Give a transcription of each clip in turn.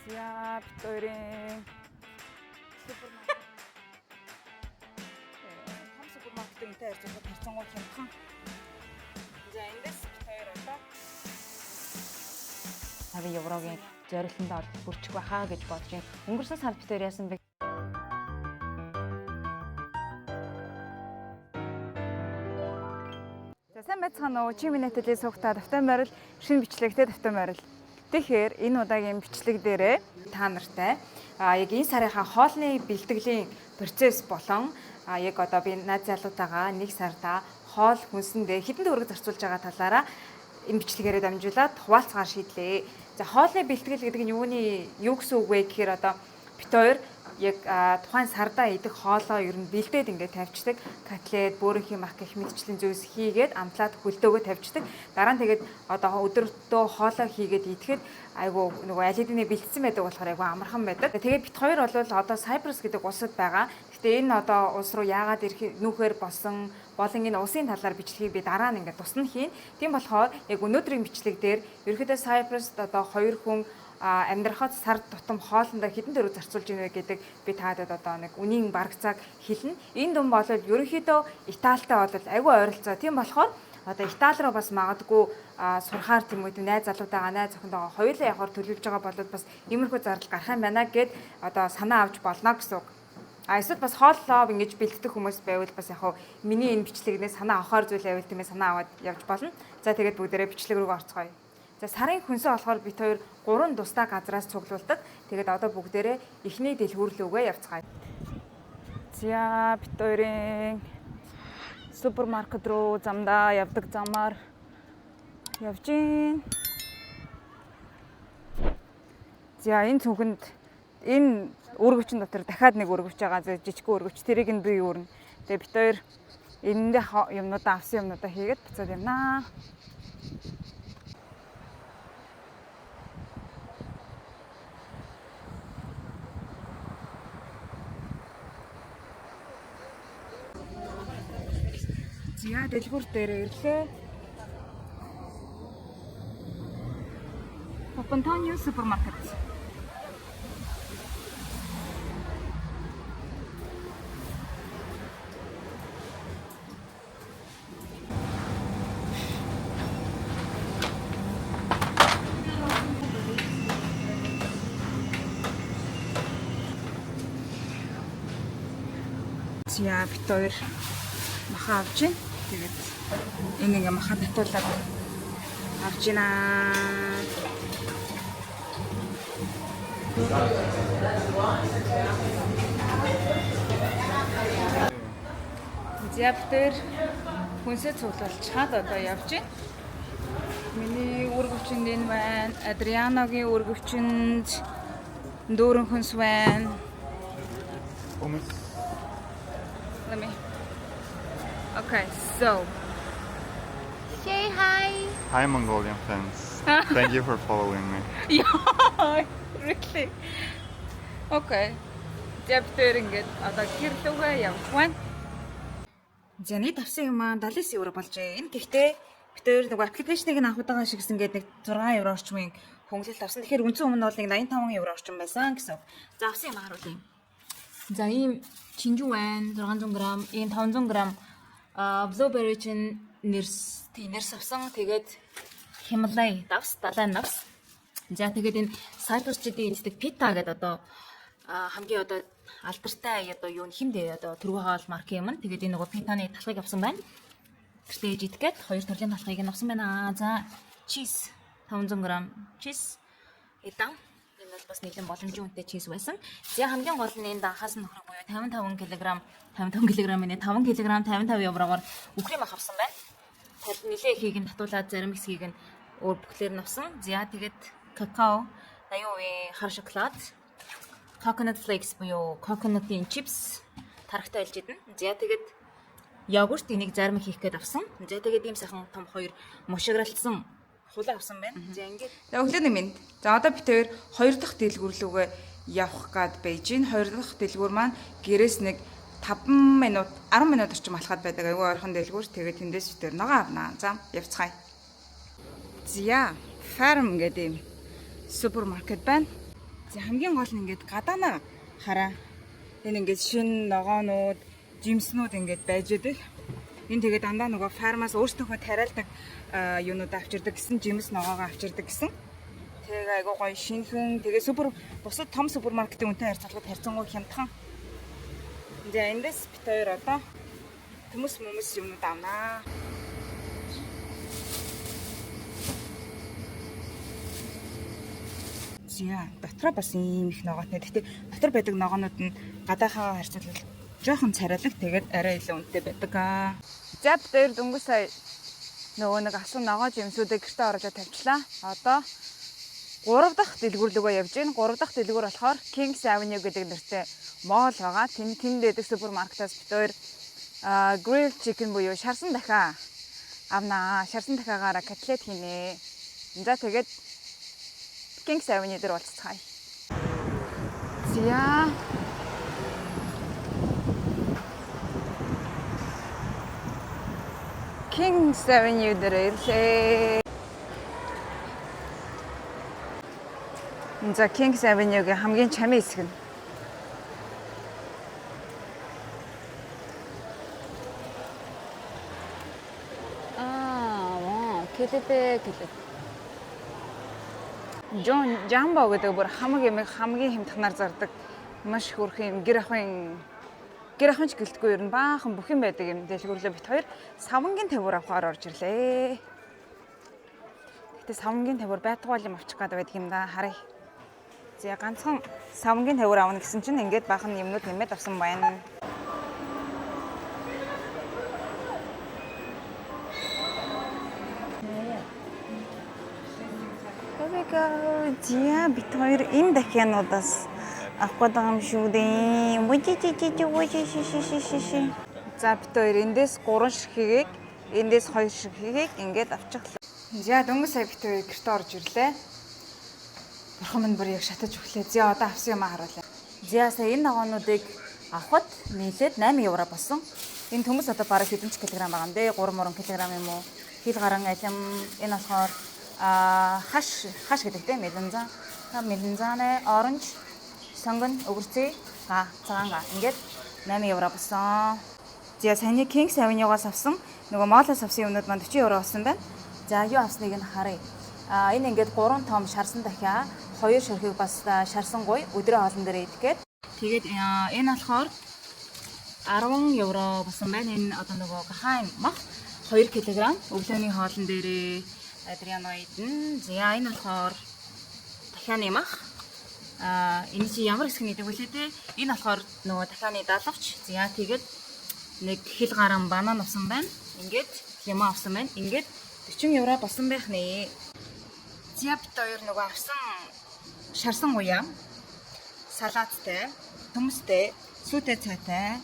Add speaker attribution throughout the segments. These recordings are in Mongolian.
Speaker 1: За бид хоёрын супермаркет. Том супермаркеттэй харьцуулахад харьцангуй хямдхан. За эндээс бид хоёр одоо
Speaker 2: 50 еврогийн зорилтонд орж бүрчих байхаа гэж бодож байна. Өнгөрсөн сард бид хоёр яасан бэ?
Speaker 1: За сайн байцгаана уу? Чи миний телевиз суугтаа давтан байрал шинэ бичлэгтэй давтан байрал. Тэгэхээр энэ удаагийн бичлэг дээрээ та нартай яг энэ сарынхаа хоолны бэлтгэлийн процесс болон яг одоо би найз залуутайгаа нэг сарда хоол хүнсэндээ хэдэн төгрөг зарцуулж байгаа талаараа энэ бичлэгээрээ дамжуулаад хуваалцгаар шийдлээ. За хоолны бэлтгэл гэдэг нь юу гэсэн үг вэ гэхээр одоо бит хоёр яг тухайн сардаа идэх хоолоо ер нь бэлдээд ингээд тавьчихдаг. Котлет, бөөрийнхий мах гэх мэтчлийн зүйлс хийгээд амтлаад хөлдөөгөө тавьчихдаг. Дараа нь тэгээд одоо өдөртөө хоолоо хийгээд идэхэд айгу нөгөө аль хэдийнэ бэлдсэн байдаг болохоор айгу амархан байдаг. Тэгээд бит хоёр бол одоо Cyprus гэдэг улсад байгаа. Гэтэ энэ одоо улс руу яагаад ирэх нүүхээр болсон болон энэ улсын талаар бичлэгийг би дараа нь ингээд тусна хийн. Тийм болохоор яг өнөөдрийн бичлэг дээр ерөөдөө Cyprus-д одоо хоёр хүн амьдрахад сар тутам хоолндоо хэдэн төгрөг зарцуулж ийнэ гэдэг би таадад одоо нэг үнийн бараг цаг хэлнэ. Энэ дүн бол ерөнхийдөө Италитай бол айгүй ойролцоо. Тийм болохоор одоо Итали руу бас магадгүй сурахаар тийм үү найз залуутайгаа найз охинтойгоо хоёулаа явахаар төлөвлөж байгаа болоод бас иймэрхүү зардал гарах юм байна гэд одоо санаа авч болно гэсэн үг. Эсвэл бас хооллоо ингэж бэлддэг хүмүүс байвал бас яг миний энэ бичлэгнээс санаа авахар зүйл байвал тийм ээ санаа аваад явж болно. За тэгээд бүгдээрээ бичлэг рүү орцгоё. За сарын хүнсээ болохоор бит хоёр 3 тусдаа газраас цуглуулдаг. Тэгээд одоо бүгдээрээ эхний дэлгүүрлүүгээ явцгаая. За бит хоёрын супермаркет руу замдаа явдаг замаар явж гин. За энэ цүнхэнд энэ өргөвчин дотор дахиад нэг өргөвч байгаа. Жижигхэн өргөвч тэрийг нь би өөрнө. Тэгээ бит хоёр энэндээ юмнуудаа авсан юмнуудаа хийгээд буцаад явнаа. За дэлгүүр дээр ирлээ. Папантонио супермаркет. За бит хоёр маха авч байна. Тэгээд энэ ингээ маха татуулаад авч байна. Зяптер хүнсээ цуглуулж чад одоо явж байна. Миний өргөвчөнд энэ байна. Адрианогийн өргөвчөнд дүүрэн хүнс байна. Let me. Okay, so
Speaker 2: Say hi.
Speaker 3: Hi Mongolian fans. Thank you for following me.
Speaker 1: yeah, really. Okay. Зяптер ингээд одоо гэрлүүгээ явах байна. За нийт авсан юм аа 79 евро болжээ. Энэ гэхдээ бид хоёр нэг аппликейшнийг нь авах байгаа шигсэн гэдэг нэг 6 евро орчмын хөнгөлөлт авсан. Тэгэхээр үндсэн өмнө бол нэг 85 евро орчим байсан гэсэн. За авсан юм харуулъя. За ийм чинжүү байна 600 г, ийм 500 г blueberry чин нэрс авсан. Тэгээд Himalaya давс 70 навс. За тэгээд энэ Cyprus-ийн эздэг Pita гэдэг одоо хамгийн одоо алдартай одоо юу хэмдэ одоо түрүү хаал марк юм. Тэгээд энэ нөгөө Pita-ны талхыг авсан байна. Тэртээ жидгээд хоёр төрлийн талхыг нь авсан байна. За cheese 500 г cheese эдэн энэ бол бас нэлээд боломжийн үнэтэй cheese байсан. За хамгийн гол нь энэ данхаас нөхрөг буюу 55 кг 55 кг-ийн 5 кг 55 еврогоор үхрийн мах авсан байна. Тэгэхээр нэлээд ихийг нь татуулаад зарим хэсгийг нь өөр бүхлээр нь авсан. За тэгээд какао 80% хар шоколад coconut flakes буюу coconut-ийн chips тархтай илж идэнэ. За тэгээд йогурт энийг зарим хийх гээд авсан. За тэгээд ийм сайхан том хоёр мушигралцсан хулаа авсан байна. За ингээд. За өглөөний минь. За одоо бид хоёр дахь дэлгүүрлүүгээ явах гээд байж гин. Хоёр дахь дэлгүүр маань гэрээс нэг 5 минут 10 минут орчим алхаад байдаг. Айгүй ойрхон дэлгүүр. Тэгээд тэндээс бид ногоо авнаа. За явцгаая. За farm гэдэг юм супермаркет байна. За хамгийн гол нь ингээд гадаанаа хараа. Энэ ингээд шин ногоонууд, жимснүүд ингээд байж байдаг. Энэ тэгээд дандаа нөгөө фармаас өөрсдийнхөө тариалдаг юунууд авчирдаг гэсэн, жимс ногоогоо авчирдаг гэсэн. Тэгээ айгуу гоё шинхэн. Тэгээ бусад том супермаркетын үнэтэй харьцуулахад харьцангуй хямдхан. За эндээс бит хоёр одоо төмөс юмнууд авнаа. За дотроо бас ийм их ногоотой. Гэхдээ дотор байдаг ногоонууд нь гадаахаа харьцуулбал жоохон царайлаг, тэгээд арай илүү үнэтэй байдаг. За бит хоёр дөнгөж сая нөгөө нэг асан ногоо жимсүүдийг гэртээ оруулаад тавьчлаа. Одоо 3 дахь дэлгүүрлөгөө явж гин. 3 дахь дэлгүүр болохоор Kings Avenue гэдэг нэртэй моол байгаа. Тэнд дэдэг супермаркетаас бит хоёр grilled chicken буюу шарсан дахиа авнаа. Шарсан дахиагаараа котлет хийнэ. За тэгээд Kings Avenue дээр уулзцгаая. За Kings Avenue дээр ирлээ. За Kings Avenue-гийн хамгийн чамын хэсэг нь. Кэлэпэ. Жамбо гэдэг бүр хамгийн хямдханаар зардаг маш хөрх юм гэр ахын ч гэлтгүй ер нь баахан бүх юм байдаг юм дэлгүүрлээ бит хоёр савангийн тавиур авахаар орж ирлээ. Гэтэ савангийн тавиур байтугай юм авчих гээд байдаг юм да харъя. За ганцхан савангийн тавиур авна гэсэн чинь ингээд баахан юмнууд нэмээд авсан байна. За бит хоёр энэ дахиануудаас авах гээд байгаа юм шүү дээ. За бит хоёр эндээс 3 ширхгийг, эндээс 2 ширхгийг ингээд авчихлаа. За дөнгөж сая бит хоёр гэрте орж ирлээ. Бурхан минь бүр яг шатаж өглөө. За одоо авсан юм харуулъя. За сая энэ ногоонуудыг авахд нийлээд 8 евро болсон. Энэ төмөс одоо бараг хэдэн ч килограмм байгаа юм дээ. 3 килограмм юм уу? Хил гаран алим энэ болохоор хаш гэдэг тийм меланзаны оранж сонгон өгөрцөө цагаанга ингээд 8 евро болсон. За саяны Kings Avenue-гаас авсан нөгөө моолоос авсан юмнууд маань 40 евро болсон байна. За юу авсныг нь харъя. Энэ ингээд 3 том шарсан дахиа 2 ширхэг бас шарсан гуй өдрөө хоолн дээр идэхэд. Тэгээд энэ болохоор 10 евро болсон байна. Энэ одоо нөгөө гахаан мах 2 кг өглөөний хоолн дээрээ Адриано идэн. За энэ болохоор дахианы мах. Энэ чи ямар хэсэг нэдэг вүлээ те? Энэ болохоор нөгөө дахианы далавч. За тэгээд нэг хил гарan банан авсан байна. Ингээд лимон авсан байна. Ингээд 40 евро болсон байх нэ. За бит хоёр нөгөө авсан шарсан уяа. Салааттай, төмөстэй, сүйтэй цайтай,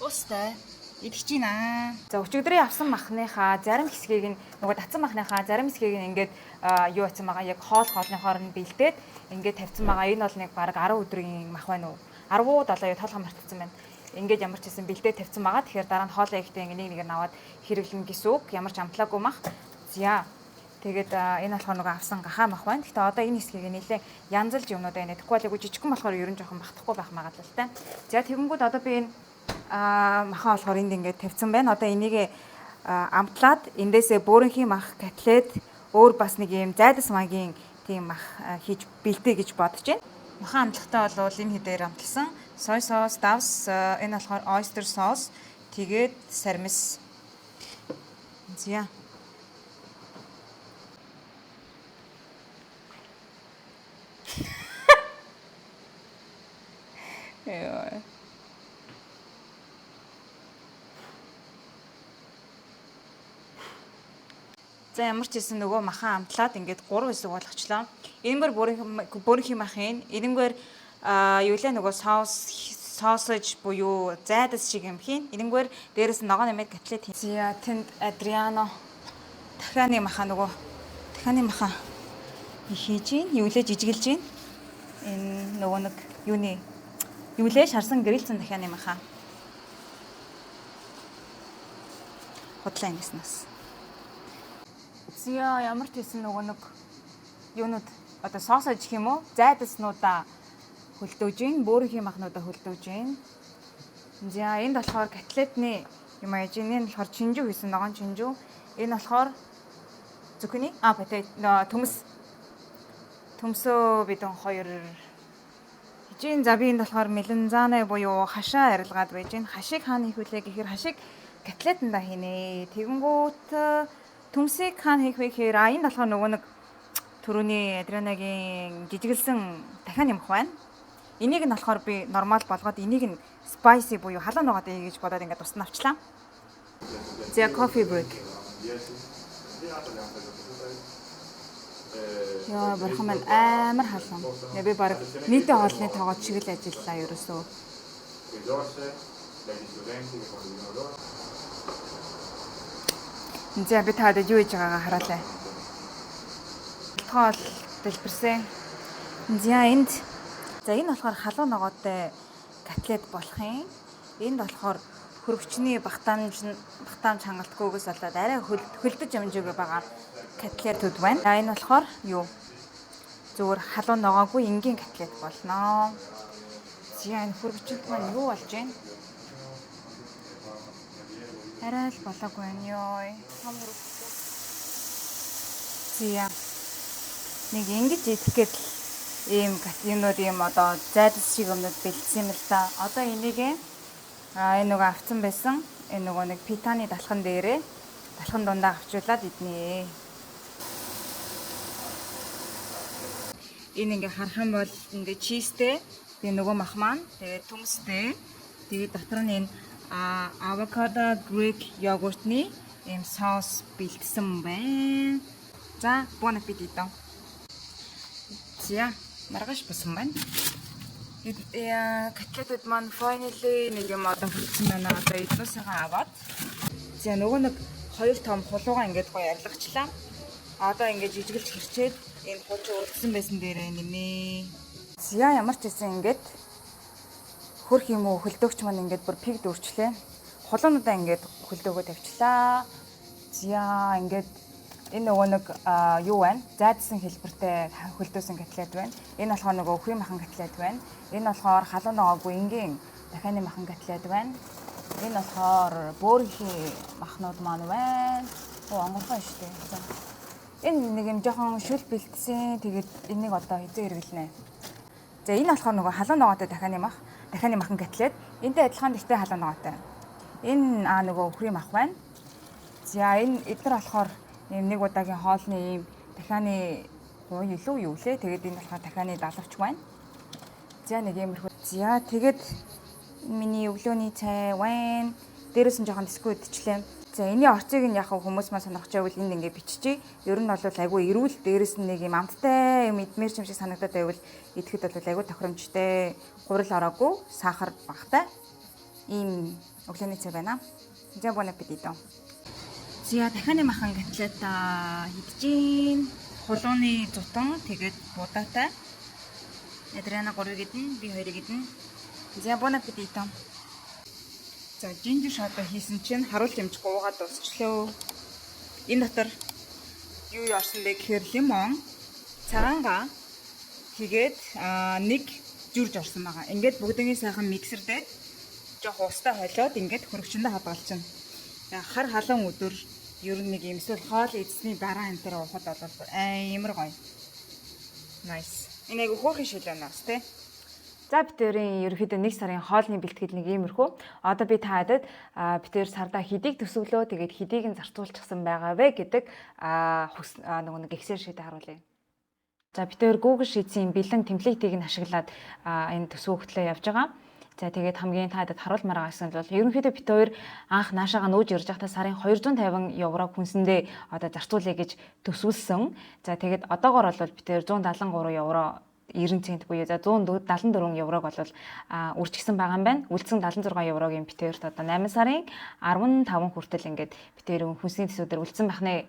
Speaker 1: устай идэж байна. За өчигдрийн авсан махныхаа зарим хэсгийг нь нөгөө татсан махныхаа зарим хэсгийг нь ингээд юу атсан байгаа яг хоолны хооронд бэлдээд ингээд тавьсан байгаа. Энэ бол нэг бараг 10 өдрийн мах байна уу? 10-7 тоолгоо мартсан байна. Ингээд ямар ч хэсэн бэлдээд тавьсан байгаа. Тэгэхээр дараа нь хоолоо ихтэй ингээд нэг аваад хэрэглэн гэсэн үг. Ямар ч амтлаагүй мах. За тэгээд энэ болохоор нөгөө авсан гахаа мах байна. Гэхдээ одоо энэ хэсгийг нэлээ янзлж юмнууд байна. Тэгэхгүй л жижигхэн болохоор ерөн жоохон бахтахгүй байх магадлалтай. За тэгэнгүүт одоо би энэ махан болохоор энд ингээд тавьсан байна. Одоо энийг амтлаад эндээсээ бөөрөнхийн мах, котлет, өөр бас нэг юм зайдас магийн тийм мах хийж бэлдээ гэж бодож байна. Махан амтлагтаа бол энэ хэдээр амтлсан сой соус, давс, энэ болохоор oyster sauce, тэгээд сармис. За. Яа. За ямар ч хэлсэн нөгөө махан амтлаад ингээд 3 хэсэг болгочлоо. Энэгээр бөөрөнхийн махын, энэгээр юу лээ нөгөө sausage буюу зайдас шиг юм хийн. Энэгээр дээрээс ногоо нэмээд котлет хийн. За тэнд Адриано дахианы маха нөгөө дахианы маха хийж гин, юу лээ жижигэлж гин. Энэ нөгөө нэг юуны юу лээ шарсан грилцэн дахианы маха. Хотлоо ингэснээс. Зя ямар ч хэлсэн нөгөө нэг юунууд одоо соос аж гэх юм уу? Зайдаснуудаа хөлдөөж гин, бөөрийнхээ махнуудаа хөлдөөж гин. За энд болохоор котлетны юм аяж гин. Энэ болохоор чинжүү хийсэн ногоон чинжүү. Энэ болохоор зүкүни төмс. Төмсөө бидэн 2 хижин. За би энд болохоор меланзаны буюу хашаа арилгаад байж гин. Хашиг хаана хийх вүлээ гэхээр хашиг котлетанда хийнэ. Тэгэнгүүт төмсийг хаана хийх вэ гэхээр энд болохоор нөгөө нэг түрүүний Адрианагийн жижигэлсэн дахиад юмх байна. Энийг нь болохоор би нормал болгоод энийг нь spicy буюу халуун ногоод гэж бодоод ингээд тусна авчлаа. За coffee break. Яа бурхан маань амар халуун. Би баг нийтийн хоолны тоогоод шиг л ажиллаа ерөөсөө. За би таад юу хийж байгаагаа хараалаа. Хоол дэлбэрсэн. За энэ болохоор халуун ногоотой котлет болох юм. Энд болохоор хөрөгчний багтаамж хангалтгүйгээс болоод арай хөлдөж амжиг байгаа котлетүүд байна. Энэ болохоор юу? Зүгээр халуун ногоогүй энгийн котлет болно. За энэ хөрөгчд маань юу болж байна? Арай л болоогүй байна ёо. За нэг ингэж идэх гээд ийм юмнууд ийм одоо зайдас шиг юмнууд бэлдсэн юм л та. Одоо энийг энэ нөгөө авцсан байсан. Энэ нөгөө нэг питаны далхан дээрээ далхан дундаа авчуулаад иднэ. Энэ ингээ харах юм бол ингээ чизтэй. Тэгээ нөгөө мах маань тэгээ төмстэй. Тэгээ дотор нь энэ авокадо грек йогуртны ийм соус бэлдсэн байна. За, buon appetito. За, маргааш басан байна. Котлетүүд маань finally нэг юм одоо хүрсэн байна. Одоо эднүүсээ аваад. За, нөгөө нэг 2 том хулуугаа ингээд гоё арилгачлаа. Одоо ингээд жижигэлж хэрчээд энэ хулж өргөсөн байсан дээрээ нэмээ. За, ямар ч гэсэн ингээд хөрх юм уу хөлдөөгч маань ингээд бүр пиг дүүрчлээ. Хулуунуудаа ингээд хөлдөөгөө тавьчлаа. За, ингээд энэ нөгөө нэг юу байна? Зайдсан хэлбэртэй хөлдөөсөн котлет байна. Энэ болохоор нөгөө өхрийн махан котлет байна. Энэ болохоор халуун ногоогүй энгийн дахианы махан котлет байна. Энэ болохоор бөөрийнхээ махнууд маань байна. Онгорхон шүү дээ. Энэ нэг юм жоохон шүл бэлдсэн. Тэгээд энийг одоо хизээ хэрэглэнэ. За энэ болохоор нөгөө халуун ногоотой дахианы махан котлет. Энтэй адилхан гэхдээ халуун ногоотой. Энэ нөгөө өхрийн мах байна. За энэ эдгээр болохоор нэг удаагийн хоолны ийм дахианы гоё илүү юу лээ. Тэгээд энэ болохоор дахианы далавч байна. За нэг иймэрхүү. За тэгээд миний өглөөний цай байна. Дээрээс нь жоохон бисквит идчихлээ. За энэний орцыг нь яг хүмүүс маань сонирхож байвал энд ингээ биччихье. Ер нь бол айгүй эрүүл, дээрээс нь нэг юм амттай юм идмээр юм шиг санагдаад байвал идэхэд бол айгүй тохиромжтой, гурил ороогүй, сахар багтай ийм өглөөний цай байна. За buon appetito. За дахианы махан котлет идчихин. Хулууны зутан тэгээд будаатай. Адриана 3 гэдэн, би 2 гэдэн. За buon appetito. За жинжер шоудо хийсэн чинь харуул хэмжих уугаад дуусчлаа. Энэ дотор юу яарсан бэ гэхээр лимон, цагаангаа тэгээд нэг жүрж орсон байгаа. Ингээд бүгднийг сайхан миксердээ жоох устай холиод ингээд хөрөгчөндөө хадгалчихна. Хар халуун өдөр ер нь нэг юм эсвэл хоол идсний дараа энэ төр уухад бол амар гоё. Nice. Энийг хөөрхөн шилэнаас тий. За битэрийн ерөөхдөө 1 сарын хоолны бэлтгэл нэг иймэрхүү. Одоо би та хэдэд битэр сарда хэдийг төсөглөө тэгээд хэдийг нь зарцуулчихсан байгаа вэ гэдэг нөгөө нэг Excel sheet-ийг харуулъя. За битэр Google Sheets-ийн бэлэн темплейтийг нь ашиглаад энэ төсөв хөтлөө явж байгаа. За тэгээд хамгийн та хэдэд харуулмаар байгаа гэсэн бол ерөнхийдөө бит хоёр анх наашаага нүүж ирж байхдаа сарын 250 евро хүнсэндээ одоо зарцуулъя гэж төсвөлсөн. За тэгээд одоогоор бол бит хоёр 173 евро 90 цент буюу за 174 еврог бол үржигсэн байгаа юм байна. Үлдсэн 76 еврогийн бит хоёрт одоо 8 сарын 15 хүртэл ингээд бит хоёр хүнсний төсвөдөр үлдсэн байх нэ.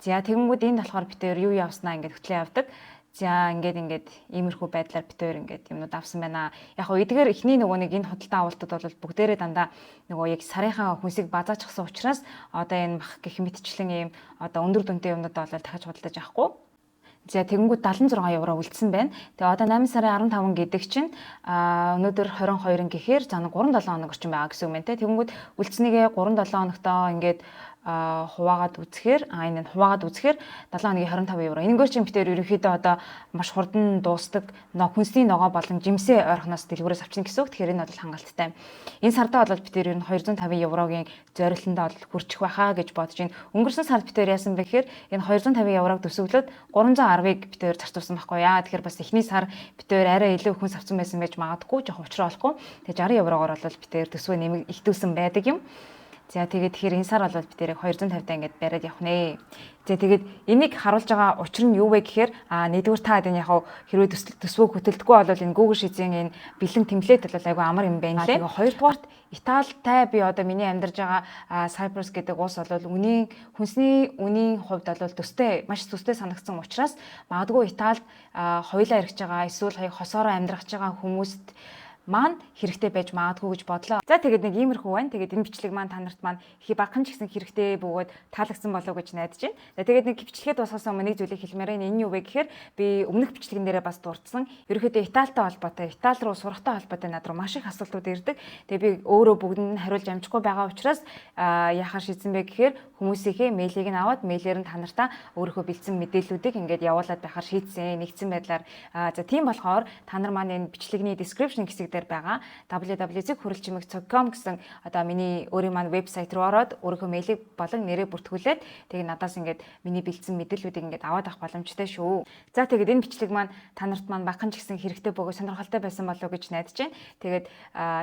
Speaker 1: За тэгэнгүүт энд болохоор бит хоёр юу явснаа ингээд хөтлөө явдаг. За ингээд иймэрхүү байдлаар бит хоёр ингээд юмнууд авсан байна. Яг гоо эдгээр эхний нөгөө нэг энэ худалдаа авалтад бол бүгдээрээ дандаа нөгөө яг сарынхаа хүнсийг базаачсан учраас одоо энэ мах гэх мэтчлэн ийм одоо өндөр дүнтэй юмнууд бол дахиж худалдаж авахгүй.
Speaker 2: За тэгэнгүүт 76 евро үлдсэн байна. Тэгээ одоо 8 сарын 15 гэдэг чинь өнөөдөр 22-ын гэхээр за 3-7 хоног орчим байгаа гэсэн үг мэн те. Тэгэнгүүт үлдснийгээ 3-7 хоногтоо ингээд хуваагаад үзэхээр энэ хуваагаад үзэхээр 7 хоногийн 25 евро. Энэгээр чинь битээр ерөнхийдөө одоо маш хурдан дуустдаг хүнсний ногоо болон жимсээ ойрхоноос дэлгүүрээс авчна гэсэн үг. Тэгэхээр энэ бол хангалттай. Энэ сардаа бол битээр ер нь 250 еврогийн зорилтонд бол хүрчих байхаа гэж бодож байна. Өнгөрсөн сард битээр яасан бэ гэхээр энэ 250 еврог төсөвлөд 310-ыг битээр зарцуулсан байхгүй яа. Тэгэхээр бас эхний сар битээр арай илүү хүнс авсан байсан байж магадгүй, жоох учраа болохгүй. Тэгээ 60 еврогоор бол битээр төсвөө нэмэг ихтүүлсэн байдаг юм. За тэгээд тэгэхээр энэ сар бол бид тэрийг 250-таа ингээд бариад явах нэ. За тэгээд энийг харуулж байгаа учир нь юу вэ гэхээр нэгдүгээр та энэ яг хэрвээ төсвөө хөтөлдөггүй бол энэ Google Sheets-ийн энэ бэлэн темплейт бол айгүй амар юм байна лээ. Тэгээд хоёрдугаарт Италитай би одоо миний амьдарж байгаа Cyprus гэдэг улс бол хүнсний үнийн хувьд бол маш төстэй санагдсан учраас магадгүй Италид хоёулаа ирж байгаа эсвэл хосоороо амьдрах гэж байгаа хүмүүст маань хэрэгтэй байж магадгүй гэж бодлоо. За тэгээд нэг иймэрхүү байна. Тэгээд энэ бичлэг маань та нарт маань их багхан ч гэсэн хэрэгтэй бөгөөд таалагдсан болов гэж найдаж байна. За тэгээд нэг бичлэгээ дуусгасан өмнө нэг зүйлийг хэлмээр байна. Энэ юу вэ гэхээр би өмнөх бичлэгэн дээрээ бас дурдсан. Ерөнхийдөө Италитай холбоотой, Итали руу сурахтай холбоотой над руу маш их асуултууд ирдэг. Тэгээд би өөрөө бүгдэнд нь хариулж амжихгүй байгаа учраас яахаар шийдсэн бэ гэхээр хүмүүсийнхээ мэйлийг нь аваад мэйлээр нь та нартаа өөрийнхөө бэлдсэн мэдээллүүдийг ингээд явуулаад байхаар шийдсэн. Нэгдсэн байдлаар за тийм болохоор та нар маань энэ бичлэгний description хэсэг дээр байгаа www.huralchimig.com гэсэн одоо миний өөрийн маань вебсайт руу ороод өөрийнхөө мэйлийг болон нэрээ бүртгүүлээд тэгээ надаас ингээд миний бэлдсэн мэдээллүүдийг ингээд аваад авах боломжтой шүү. За тэгээд энэ бичлэг маань та нарт маань багхан ч гэсэн хэрэгтэй бөгөөд сонирхолтой байсан болов уу гэж найдаж байна. Тэгээд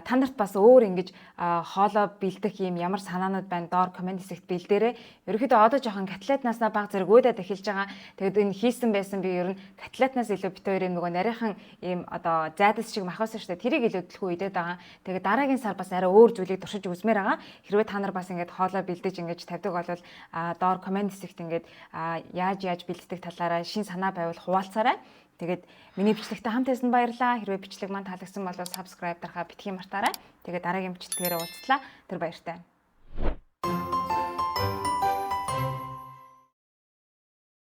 Speaker 2: та нарт бас өөр ингэж хоолоо бэлдэх юм ямар санаанууд байна доор комент хэсэгт бэлдээрэй. Ерөнхийдөө одоо жоохон котлетнаасаа баг зэрэг өөдөд эхэлж байгаа. Тэгээд энэ хийсэн байсан би ер нь котлетнаас илүү бит хоёрын нөгөө нарийнхан ийм одоо зайдас шиг махаас штэ тэрийг илүү төлхөө идээд байгаа. Тэгээд дараагийн сар бас арай өөр зүйлийг туршиж үзмээр байгаа. Хэрвээ та нар бас ингээд хоолоо бэлдэж ингэж тавьдаг бол доор комент хэсэгт ингээд яаж бэлддэг талаараа шин санаа байвал хуваалцаарай. Тэгээд миний бичлэгтэй хамт байсан баярлалаа. Хэрвээ бичлэг маань таалагдсан бол subscribe дарахаа битгий мартаарай. Тэгээд дараагийн бичлэгээр уулзлаа. Тэр баяртай.